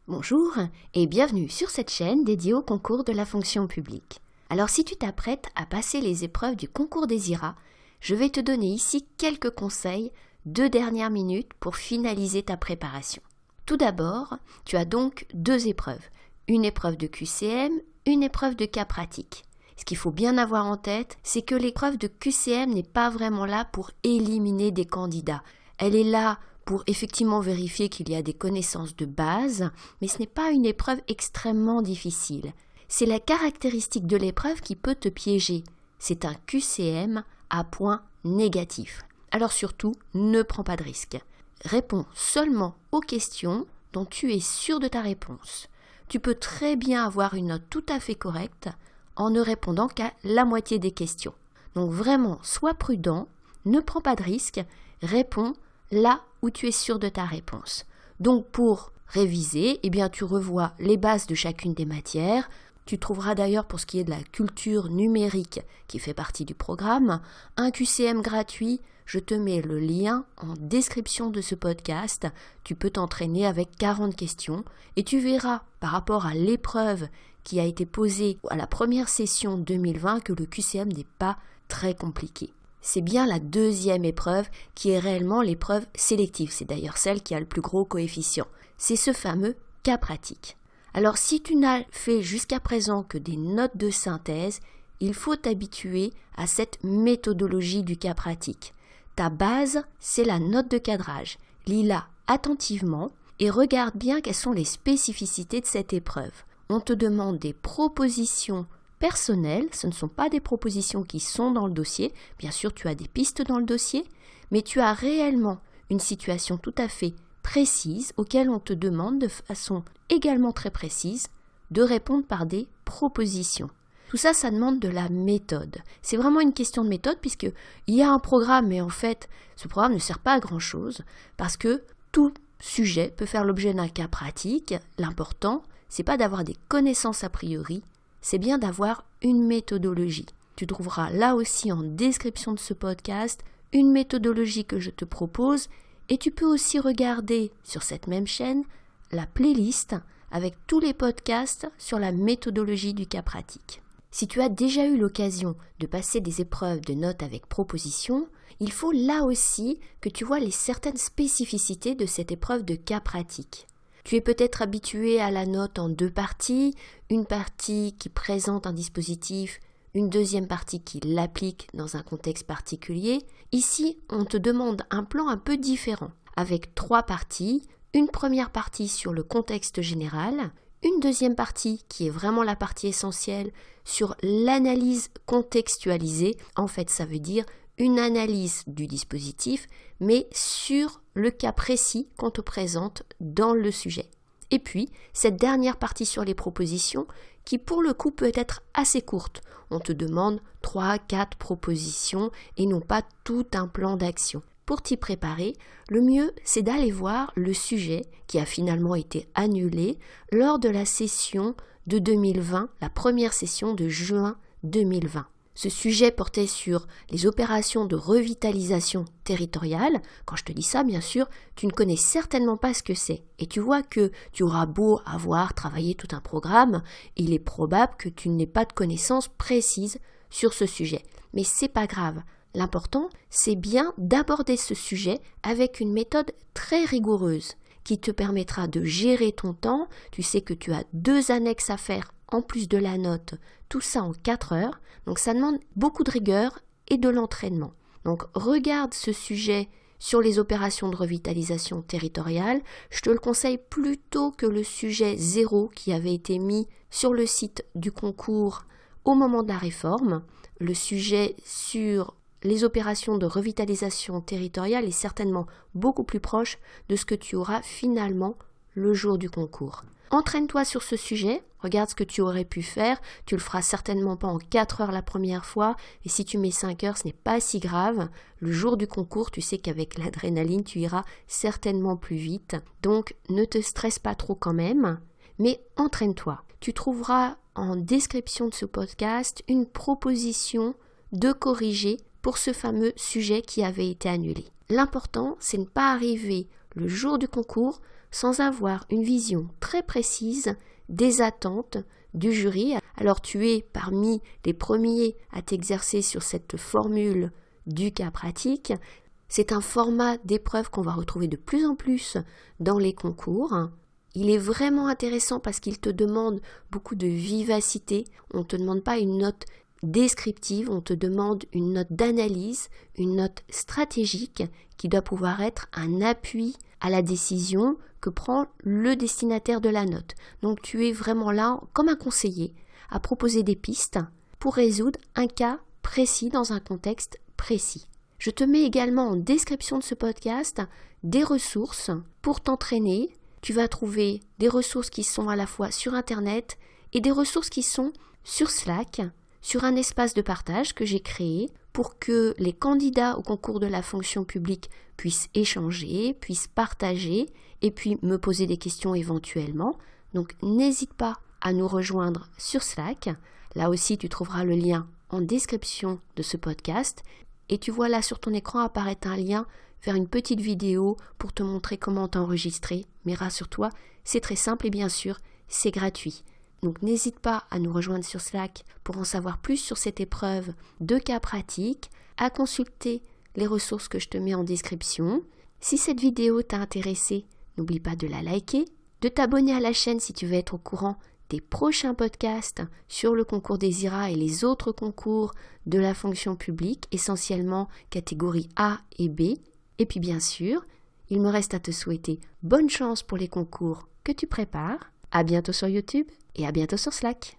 Bonjour et bienvenue sur cette chaîne dédiée au concours de la fonction publique. Alors si tu t'apprêtes à passer les épreuves du concours des IRA, je vais te donner ici quelques conseils 2 dernières minutes pour finaliser ta préparation. Tout d'abord, tu as donc 2 épreuves, une épreuve de QCM, une épreuve de cas pratique. Ce qu'il faut bien avoir en tête, c'est que l'épreuve de QCM n'est pas vraiment là pour éliminer des candidats. Elle est là pour effectivement vérifier qu'il y a des connaissances de base, mais ce n'est pas une épreuve extrêmement difficile. C'est la caractéristique de l'épreuve qui peut te piéger. C'est un QCM à points négatifs. Alors surtout, ne prends pas de risques. Réponds seulement aux questions dont tu es sûr de ta réponse. Tu peux très bien avoir une note tout à fait correcte en ne répondant qu'à la moitié des questions. Donc vraiment, sois prudent, ne prends pas de risques, réponds là où tu es sûr de ta réponse. Donc pour réviser, tu revois les bases de chacune des matières. Tu trouveras d'ailleurs pour ce qui est de la culture numérique qui fait partie du programme, un QCM gratuit. Je te mets le lien en description de ce podcast. Tu peux t'entraîner avec 40 questions et tu verras par rapport à l'épreuve qui a été posée à la première session 2020 que le QCM n'est pas très compliqué. C'est bien la 2e épreuve qui est réellement l'épreuve sélective. C'est d'ailleurs celle qui a le plus gros coefficient. C'est ce fameux cas pratique. Alors si tu n'as fait jusqu'à présent que des notes de synthèse, il faut t'habituer à cette méthodologie du cas pratique. Ta base, c'est la note de cadrage. Lis-la attentivement et regarde bien quelles sont les spécificités de cette épreuve. On te demande des propositions personnelles, ce ne sont pas des propositions qui sont dans le dossier. Bien sûr, tu as des pistes dans le dossier, mais tu as réellement une situation tout à fait précise auquel on te demande de façon également très précise de répondre par des propositions. Tout ça, ça demande de la méthode. C'est vraiment une question de méthode puisqu'il y a un programme, mais en fait, ce programme ne sert pas à grand-chose parce que tout sujet peut faire l'objet d'un cas pratique. L'important, c'est pas d'avoir des connaissances a priori, c'est bien d'avoir une méthodologie. Tu trouveras là aussi en description de ce podcast une méthodologie que je te propose et tu peux aussi regarder sur cette même chaîne la playlist avec tous les podcasts sur la méthodologie du cas pratique. Si tu as déjà eu l'occasion de passer des épreuves de notes avec proposition, il faut là aussi que tu vois les certaines spécificités de cette épreuve de cas pratique. Tu es peut-être habitué à la note en 2 parties, une partie qui présente un dispositif, une deuxième partie qui l'applique dans un contexte particulier. Ici, on te demande un plan un peu différent, avec 3 parties, une première partie sur le contexte général, une deuxième partie qui est vraiment la partie essentielle sur l'analyse contextualisée. En fait, ça veut dire une analyse du dispositif, mais sur le cas précis qu'on te présente dans le sujet. Et puis, cette dernière partie sur les propositions, qui pour le coup peut être assez courte. On te demande 3-4 propositions et non pas tout un plan d'action. Pour t'y préparer, le mieux, c'est d'aller voir le sujet qui a finalement été annulé lors de la session de 2020, la première session de juin 2020. Ce sujet portait sur les opérations de revitalisation territoriale. Quand je te dis ça, bien sûr, tu ne connais certainement pas ce que c'est. Et tu vois que tu auras beau avoir travaillé tout un programme, il est probable que tu n'aies pas de connaissances précises sur ce sujet. Mais c'est pas grave. L'important, c'est bien d'aborder ce sujet avec une méthode très rigoureuse qui te permettra de gérer ton temps. Tu sais que tu as 2 annexes à faire en plus de la note, tout ça en 4 heures. Donc ça demande beaucoup de rigueur et de l'entraînement. Donc regarde ce sujet sur les opérations de revitalisation territoriale. Je te le conseille plutôt que le sujet 0 qui avait été mis sur le site du concours au moment de la réforme. Le sujet sur les opérations de revitalisation territoriale est certainement beaucoup plus proche de ce que tu auras finalement le jour du concours. Entraîne-toi sur ce sujet, regarde ce que tu aurais pu faire, tu le feras certainement pas en 4 heures la première fois, et si tu mets 5 heures, ce n'est pas si grave. Le jour du concours, tu sais qu'avec l'adrénaline, tu iras certainement plus vite, donc ne te stresse pas trop quand même, mais entraîne-toi. Tu trouveras en description de ce podcast une proposition de corriger pour ce fameux sujet qui avait été annulé. L'important, c'est de ne pas arriver le jour du concours sans avoir une vision très précise des attentes du jury. Alors tu es parmi les premiers à t'exercer sur cette formule du cas pratique. C'est un format d'épreuve qu'on va retrouver de plus en plus dans les concours. Il est vraiment intéressant parce qu'il te demande beaucoup de vivacité. On ne te demande pas une note descriptive, on te demande une note d'analyse, une note stratégique qui doit pouvoir être un appui à la décision que prend le destinataire de la note. Donc tu es vraiment là comme un conseiller à proposer des pistes pour résoudre un cas précis dans un contexte précis. Je te mets également en description de ce podcast des ressources pour t'entraîner. Tu vas trouver des ressources qui sont à la fois sur Internet et des ressources qui sont sur Slack, sur un espace de partage que j'ai créé pour que les candidats au concours de la fonction publique puissent échanger, puissent partager et puis me poser des questions éventuellement. Donc n'hésite pas à nous rejoindre sur Slack. Là aussi, tu trouveras le lien en description de ce podcast. Et tu vois là sur ton écran apparaître un lien vers une petite vidéo pour te montrer comment t'enregistrer. Mais rassure-toi, c'est très simple et bien sûr, c'est gratuit. Donc n'hésite pas à nous rejoindre sur Slack pour en savoir plus sur cette épreuve de cas pratique, à consulter les ressources que je te mets en description. Si cette vidéo t'a intéressé, n'oublie pas de la liker, de t'abonner à la chaîne si tu veux être au courant des prochains podcasts sur le concours des IRA et les autres concours de la fonction publique, essentiellement catégorie A et B. Et puis bien sûr, il me reste à te souhaiter bonne chance pour les concours que tu prépares. À bientôt sur YouTube et à bientôt sur Slack.